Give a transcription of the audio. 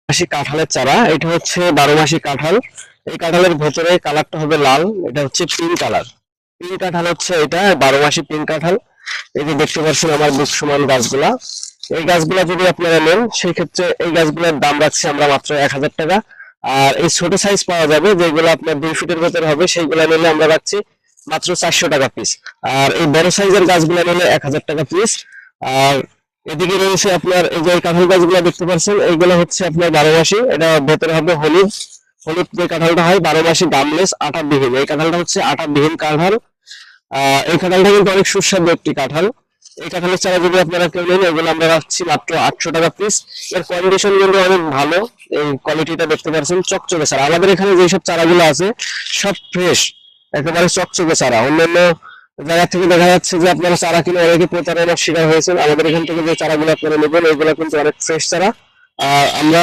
মাসি কাঁঠালের চারা, এটা হচ্ছে 12 মাসি কাঁঠাল। এই কাঁঠালের ভেতরে কালারটা হবে লাল, এটা হচ্ছে পিঙ্ক কালার। পিঙ্ক কাঁঠাল হচ্ছে এটা 12 মাসি পিঙ্ক কাঁঠাল। এই যে দেখতে পাচ্ছেন আমার বুক সমান গাছগুলা, এই গাছগুলা যদি আপনারা নেন সেই ক্ষেত্রে এই গাছগুলোর দাম রাখছি আমরা মাত্র 1000 টাকা। আর এই ছোট সাইজ পাওয়া যাবে যেগুলো আপনার 2 ফিটের ভেতরে হবে, সেইগুলো নিলে আমরা রাখছি মাত্র 400 টাকা পিস। আর এই বড় সাইজের গাছগুলো নিলে 1000 টাকা পিস। আর এদিকে রয়েছে আপনার এই যে কাঁঠাল গাছগুলো দেখতে পাচ্ছেন, এইগুলো হচ্ছে আপনার 12 মাসি, এটা ভেতরে হবে হলুদ। হলুদ যে কাঁঠালটা হয় 12 মাসি গামলেস আটা বিহীন, এই কাঁঠালটা হচ্ছে আটা বিহীন কাঁঠাল। এই কাঁঠালটা কিন্তু অনেক সুস্বাদু একটি কাঁঠাল। এই কাঁঠালের চারা যদি আপনারা কেউ নেন, এগুলো আমরা রাখছি মাত্র 800 টাকা পিস। এর কন্ডিশন কিন্তু অনেক ভালো, এই কোয়ালিটিটা দেখতে পাচ্ছেন চকচকে চারা। আমাদের এখানে যেসব চারাগুলো আছে সব ফ্রেশ, একেবারে চকচকে চারা। অন্যান্য জায়গা থেকে দেখা যাচ্ছে যে আপনারা চারা কিনে অনেকে প্রতারণার শিকার হয়েছেন, আমাদের এখান থেকে যে চারাগুলো আপনারা নেবেন এগুলো কিন্তু অনেক ফ্রেশ চারা। আমরা